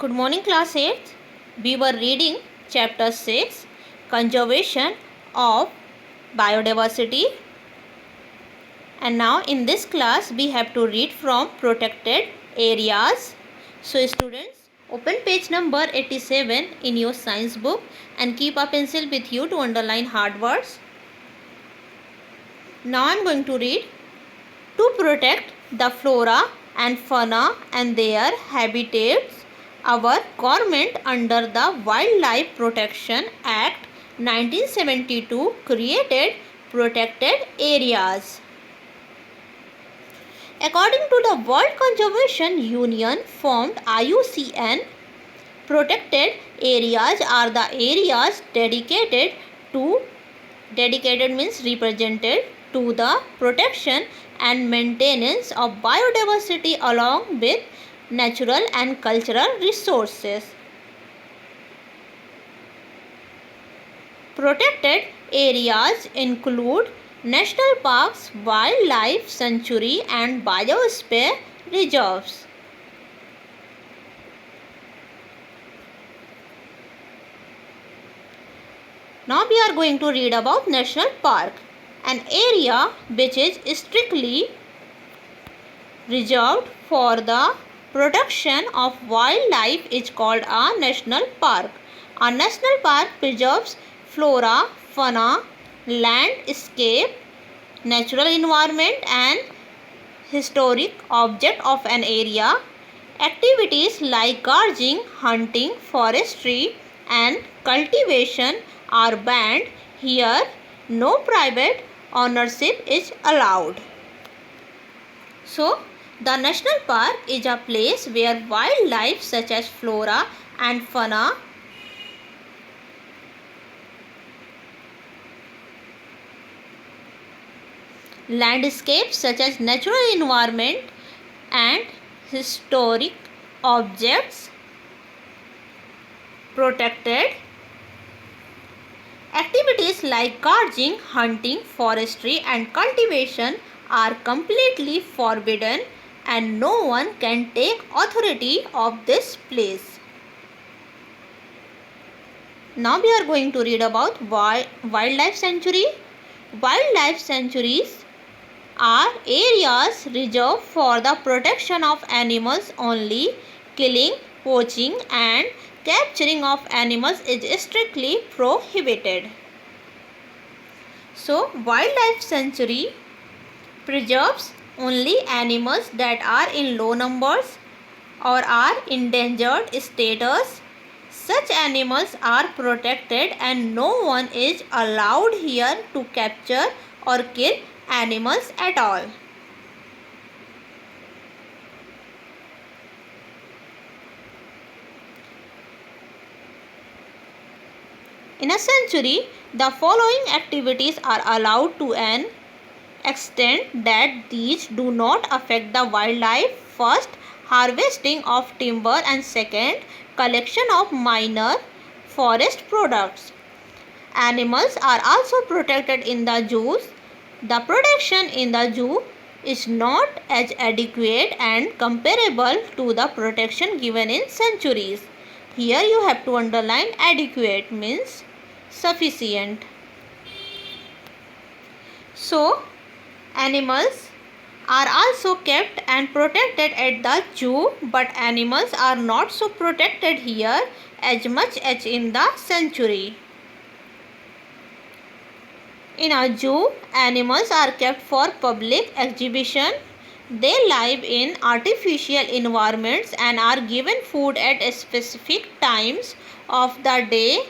Good morning, class 8th. We were reading chapter 6, Conservation of Biodiversity. And now in this class we have to read from protected areas. So students, open page number 87 in your science book and keep a pencil with you to underline hard words. Now I am going to read. To protect the flora and fauna and their habitats, our government under the Wildlife Protection Act 1972 created protected areas. According to the World Conservation Union formed IUCN, protected areas are the areas dedicated means represented to the protection and maintenance of biodiversity along with natural and cultural resources. Protected areas include national parks, wildlife sanctuary and biosphere reserves. Now we are going to read about national park. An area which is strictly reserved for the protection of wildlife is called a national park. A national park preserves flora, fauna, landscape, natural environment and historic object of an area. Activities like gauging, hunting, forestry and cultivation are banned here. No private ownership is allowed. So, the national park is a place where wildlife such as flora and fauna landscapes such as natural environment and historic objects protected. Activities like gauging, hunting, forestry and cultivation are completely forbidden and no one can take authority of this place. Now we are going to read about wildlife sanctuary. Wildlife sanctuaries are areas reserved for the protection of animals only. Killing, poaching and capturing of animals is strictly prohibited. So, wildlife sanctuary preserves only animals that are in low numbers or are endangered status. Such animals are protected and no one is allowed here to capture or kill animals at all. In a sanctuary, the following activities are allowed to an extent that these do not affect the wildlife. First, harvesting of timber and second, collection of minor forest products. Animals are also protected in the zoos. The protection in the zoo is not as adequate and comparable to the protection given in sanctuaries. Here you have to underline adequate means sufficient. So, animals are also kept and protected at the zoo, but animals are not so protected here as much as in the sanctuary. In a zoo, animals are kept for public exhibition. They live in artificial environments and are given food at specific times of the day.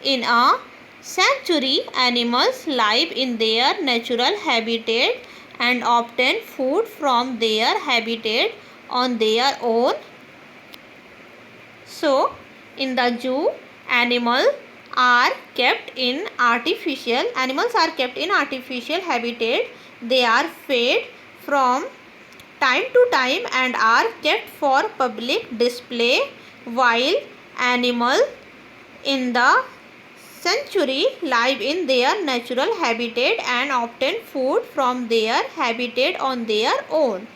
In a sanctuary, animals live in their natural habitat and obtain food from their habitat on their own. So, in the zoo, animals are kept in artificial habitat. They are fed from time to time and are kept for public display, while animals in the sanctuary live in their natural habitat and obtain food from their habitat on their own.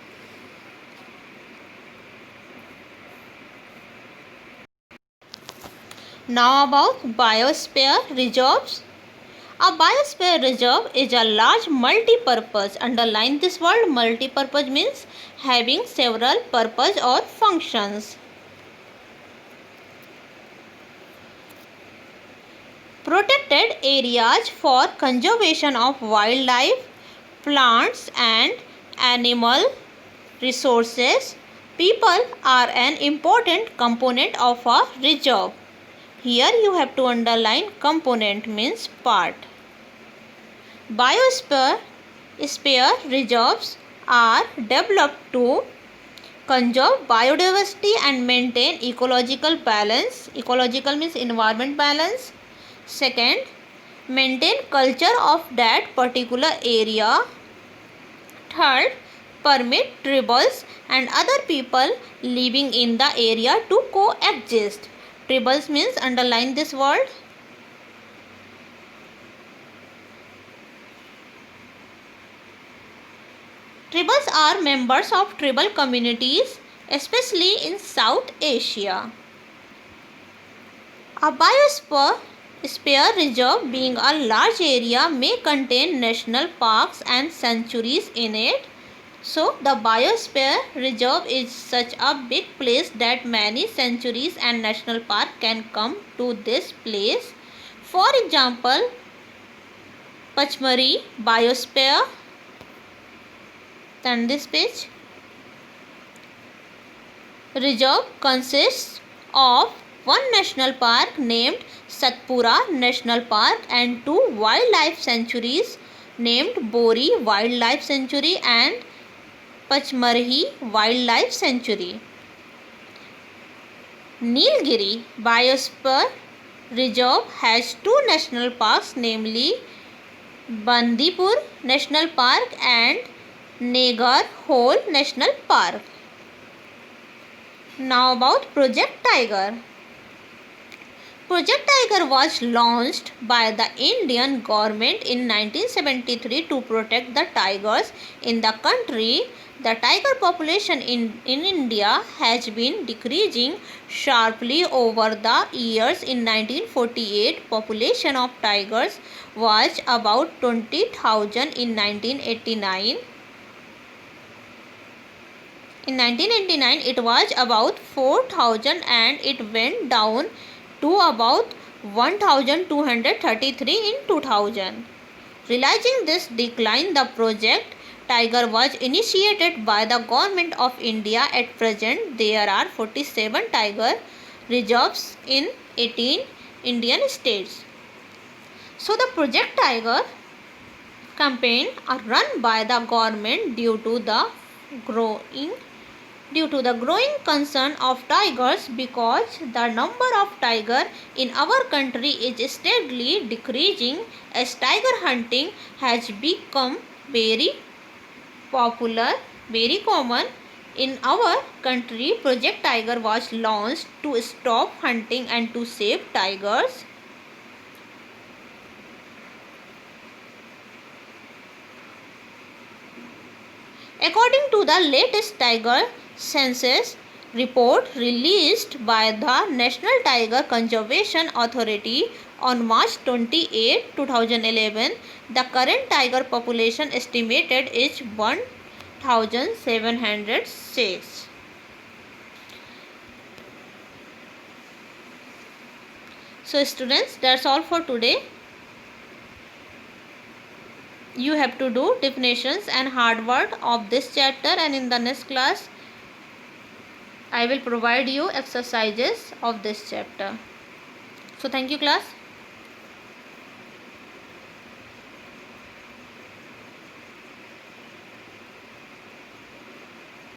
Now about biosphere reserves. A biosphere reserve is a large multi-purpose. Underline this word. Multi-purpose means having several purpose or functions. Protected areas for conservation of wildlife, plants and animal resources. People are an important component of a reserve. Here you have to underline component means part. Biosphere reserves are developed to conserve biodiversity and maintain ecological balance. Ecological means environment balance. Second, maintain culture of that particular area. Third, permit tribals and other people living in the area to coexist. Tribals means, underline this word. Tribals are members of tribal communities, especially in South Asia. A biosphere reserve, being a large area, may contain national parks and sanctuaries in it. So, the biosphere reserve is such a big place that many sanctuaries and national parks can come to this place. For example, Pachmari Biosphere. Turn this page. Reserve consists of one national park named Satpura National Park and two wildlife sanctuaries named Bori Wildlife Sanctuary and Pachmarhi Wildlife Sanctuary. Nilgiri Biosphere Reserve has two national parks, namely Bandipur National Park and Negar Hole National Park. Now about Project Tiger. Project Tiger was launched by the Indian government in 1973 to protect the tigers in the country. The tiger population in India has been decreasing sharply over the years. In 1948, population of tigers was about 20,000 in 1989. In 1989, it was about 4,000 and it went down to about 1,233 in 2000. Realizing this decline, the Project Tiger was initiated by the Government of India. At present, there are 47 tiger reserves in 18 Indian states. So, the Project Tiger campaign are run by the government due to the growing concern of tigers, because the number of tigers in our country is steadily decreasing as tiger hunting has become very popular, very common in our country. Project Tiger was launched to stop hunting and to save tigers. According to the latest tiger census report released by the National Tiger Conservation Authority on March 28, 2011, the current tiger population estimated is 1,706. So students, that's all for today. You have to do definitions and hard word of this chapter, and in the next class I will provide you exercises of this chapter. So thank you class.